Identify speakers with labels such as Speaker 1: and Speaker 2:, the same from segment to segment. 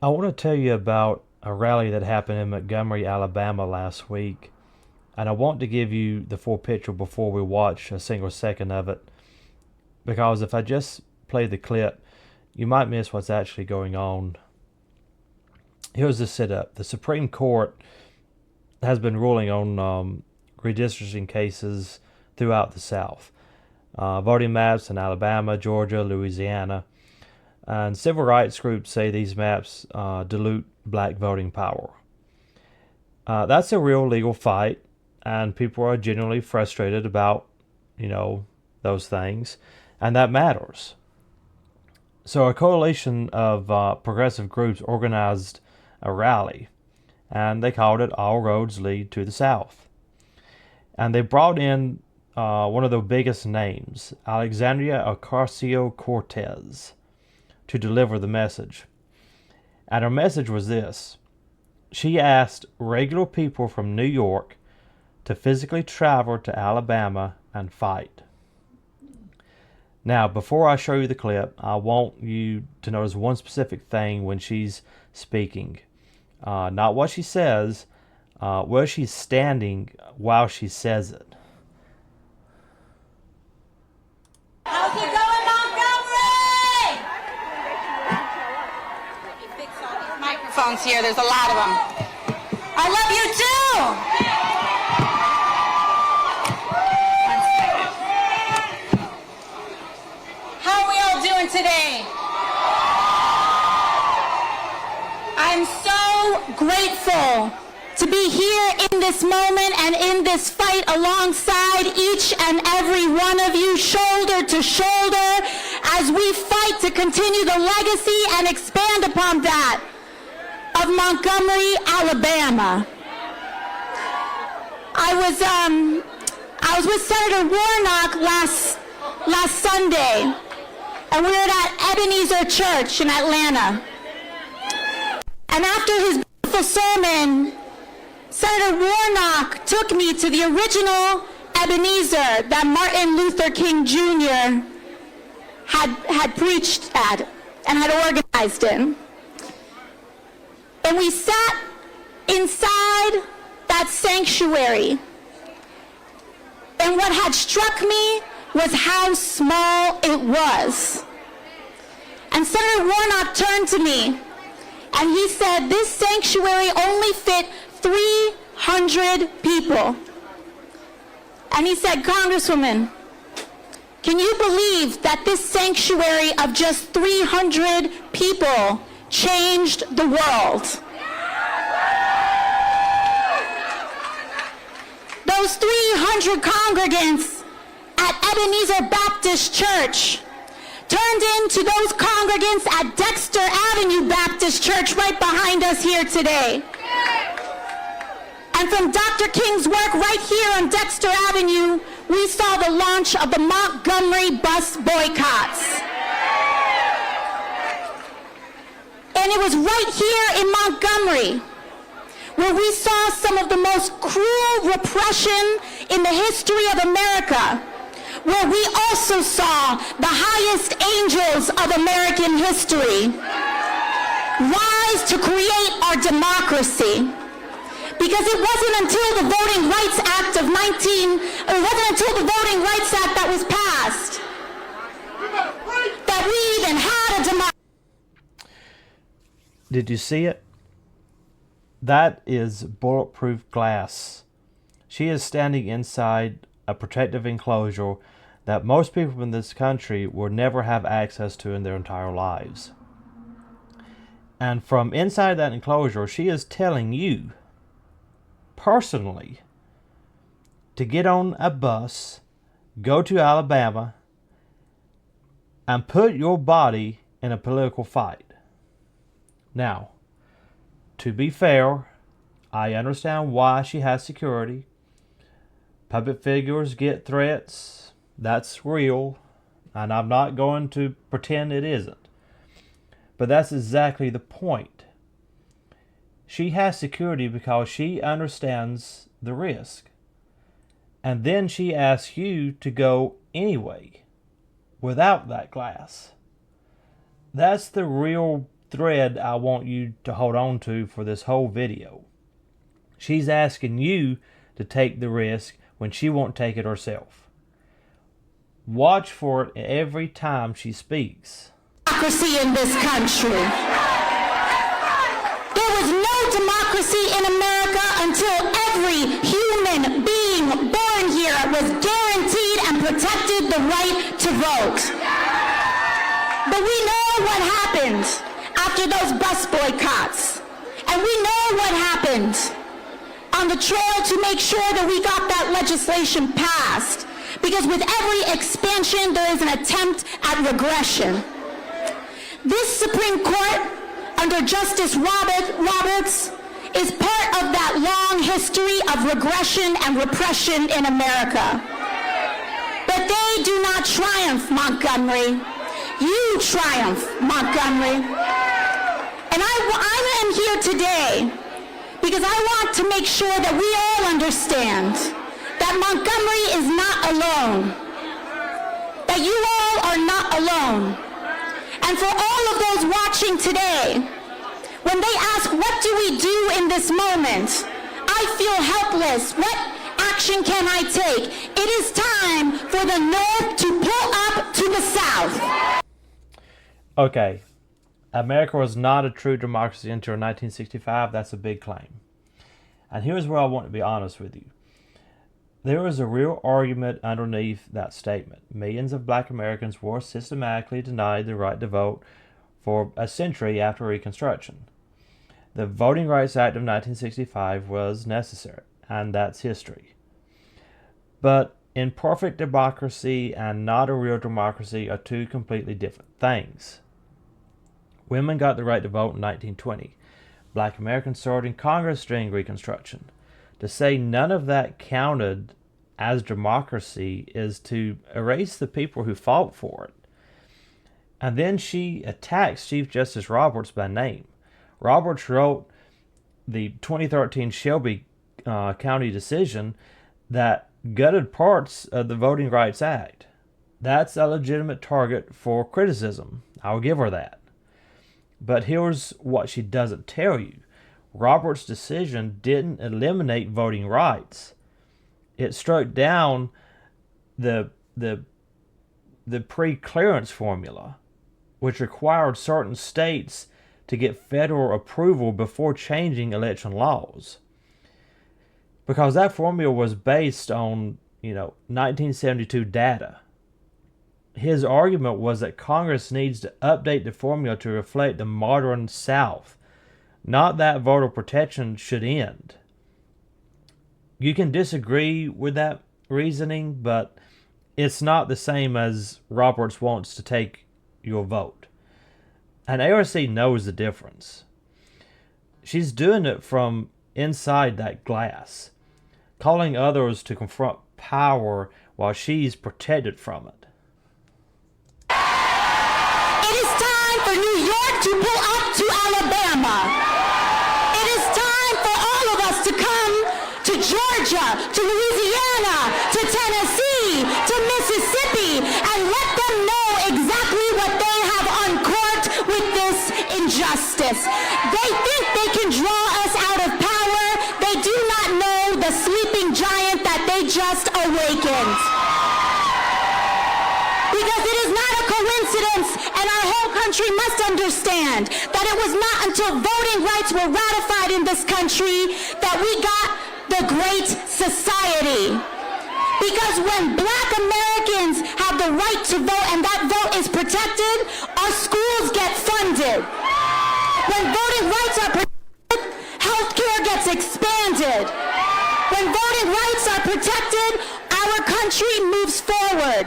Speaker 1: I want to tell you about a rally that happened in Montgomery, Alabama last week, and I want to give you the full picture before we watch a single second of it, because if I just play the clip, you might miss what's actually going on. Here's the setup. The Supreme Court has been ruling on redistricting cases throughout the South. Voting maps in Alabama, Georgia, Louisiana. And civil rights groups say these maps dilute black voting power. That's a real legal fight, and people are genuinely frustrated about, those things, and that matters. So a coalition of progressive groups organized a rally, and they called it All Roads Lead to the South. And they brought in one of the biggest names, Alexandria Ocasio-Cortez, to deliver the message. And her message was this. She asked regular people from New York to physically travel to Alabama and fight. Now, before I show you the clip, I want you to notice one specific thing when she's speaking. Not what she says, where she's standing while she says it.
Speaker 2: How's it going, Montgomery? Let me fix all these microphones here. There's a lot of them. I love you too. One second. How are we all doing today? I'm so grateful to be here in this moment and in this fight alongside each and every one of you, shoulder to shoulder, as we fight to continue the legacy and expand upon that of Montgomery, Alabama. I was with Senator Warnock last Sunday, and we were at Ebenezer Church in Atlanta. And after his beautiful sermon, Senator Warnock took me to the original Ebenezer that Martin Luther King Jr. had preached at and had organized in. And we sat inside that sanctuary. And what had struck me was how small it was. And Senator Warnock turned to me and he said, this sanctuary only fit 300 people. And he said, Congresswoman, can you believe that this sanctuary of just 300 people changed the world? Those 300 congregants at Ebenezer Baptist Church turned into those congregants at Dexter Avenue Baptist Church right behind us here today. And from Dr. King's work right here on Dexter Avenue, we saw the launch of the Montgomery bus boycotts. And it was right here in Montgomery where we saw some of the most cruel repression in the history of America, where we also saw the highest angels of American history rise to create our democracy. Because it wasn't until the Voting Rights Act that was passed that we even had a democracy.
Speaker 1: Did you see it? That is bulletproof glass. She is standing inside a protective enclosure that most people in this country will never have access to in their entire lives. And from inside that enclosure, she is telling you personally to get on a bus, go to Alabama, and put your body in a political fight. Now, to be fair, I understand why she has security. Public figures get threats. That's real. And I'm not going to pretend it isn't. But that's exactly the point. She has security because she understands the risk. And then she asks you to go anyway, without that glass. That's the real thread I want you to hold on to for this whole video. She's asking you to take the risk when she won't take it herself. Watch for it every time she speaks.
Speaker 2: Democracy in this country. There was no democracy in America until every human being born here was guaranteed and protected the right to vote. But we know what happened after those bus boycotts. And we know what happened on the trail to make sure that we got that legislation passed. Because with every expansion, there is an attempt at regression. This Supreme Court, under Justice Roberts, is part of that long history of regression and repression in America. But they do not triumph, Montgomery. You triumph, Montgomery. And I am here today because I want to make sure that we all understand that Montgomery is not alone, that you all are not alone. And for all of those watching today, when they ask, what do we do in this moment? I feel helpless. What action can I take? It is time for the North to pull up to the South.
Speaker 1: Okay, America was not a true democracy until 1965. That's a big claim. And here's where I want to be honest with you. There was a real argument underneath that statement. Millions of black Americans were systematically denied the right to vote for a century after Reconstruction. The Voting Rights Act of 1965 was necessary, and that's history. But imperfect democracy and not a real democracy are two completely different things. Women got the right to vote in 1920. Black Americans served in Congress during Reconstruction. To say none of that counted as democracy is to erase the people who fought for it. And then she attacks Chief Justice Roberts by name. Roberts wrote the 2013 Shelby County decision that gutted parts of the Voting Rights Act. That's a legitimate target for criticism. I'll give her that. But here's what she doesn't tell you. Roberts' decision didn't eliminate voting rights. It struck down the pre-clearance formula, which required certain states to get federal approval before changing election laws. Because that formula was based on, 1972 data. His argument was that Congress needs to update the formula to reflect the modern South, not that voter protection should end. You can disagree with that reasoning, but it's not the same as Roberts wants to take your vote. And AOC knows the difference. She's doing it from inside that glass, calling others to confront power while she's protected from it.
Speaker 2: It is time for New York to pull up to Alabama. It is time for all of us to come to Georgia, to Louisiana, to Tennessee, to Mississippi, and let them know exactly what they have uncorked with this injustice. They think they can draw us out of power. They do not know the sleeping giant that they just awakened. Because it is not a coincidence, and our whole country must understand that it was not until voting rights were ratified in this country that we got the Great Society. Because when black Americans have the right to vote and that vote is protected, our schools get funded. When voting rights are protected, healthcare gets expanded. When voting rights are protected, our country moves forward.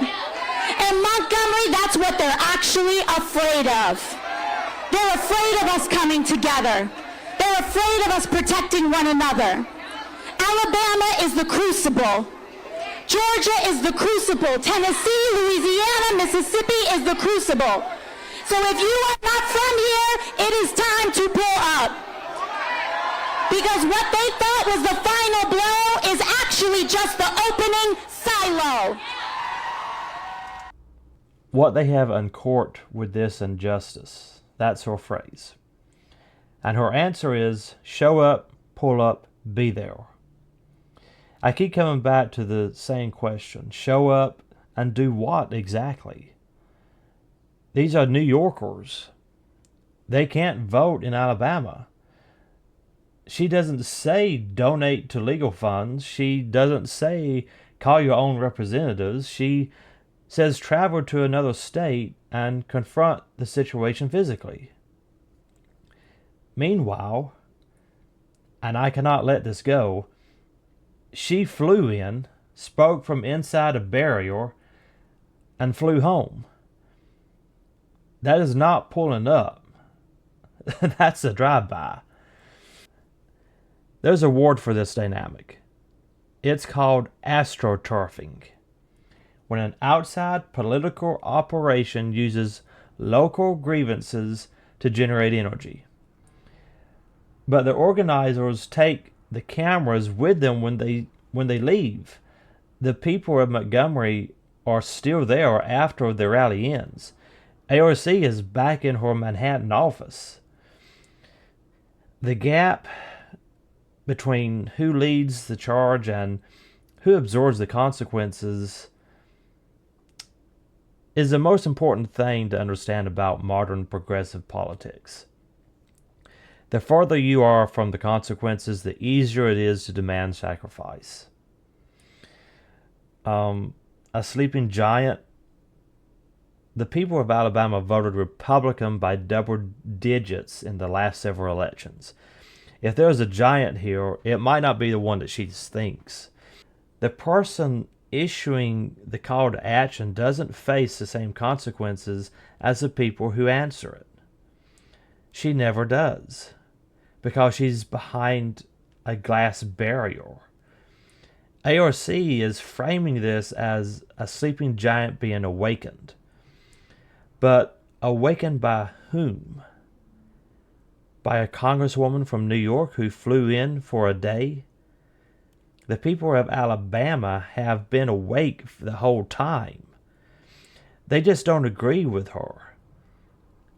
Speaker 2: And Montgomery, that's what they're actually afraid of. They're afraid of us coming together. They're afraid of us protecting one another. Alabama is the crucible. Georgia is the crucible. Tennessee, Louisiana, Mississippi is the crucible. So if you are not from here, it is time to pull up. Because what they thought was the final blow is actually just the opening silo.
Speaker 1: What they have uncorked with this injustice, That's her phrase. And her answer is show up, pull up, be there. I keep coming back to the same question. Show up and do what exactly? These are New Yorkers. They can't vote in Alabama. She doesn't say donate to legal funds. She doesn't say call your own representatives. She says travel to another state and confront the situation physically. Meanwhile, and I cannot let this go, she flew in, spoke from inside a barrier, and flew home. That is not pulling up. That's a drive-by. There's a word for this dynamic. It's called astroturfing. When an outside political operation uses local grievances to generate energy. But the organizers take the cameras with them when they leave. The people of Montgomery are still there after the rally ends. AOC is back in her Manhattan office. The gap between who leads the charge and who absorbs the consequences is the most important thing to understand about modern progressive politics. The further you are from the consequences, the easier it is to demand sacrifice. A sleeping giant. The people of Alabama voted Republican by double digits in the last several elections. If there's a giant here, it might not be the one that she thinks. The person issuing the call to action doesn't face the same consequences as the people who answer it. She never does, because she's behind a glass barrier. AOC is framing this as a sleeping giant being awakened. But awakened by whom? By a congresswoman from New York who flew in for a day? The people of Alabama have been awake the whole time. They just don't agree with her.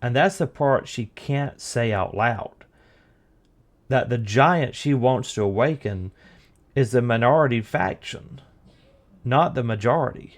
Speaker 1: And that's the part she can't say out loud. That the giant she wants to awaken is the minority faction, not the majority.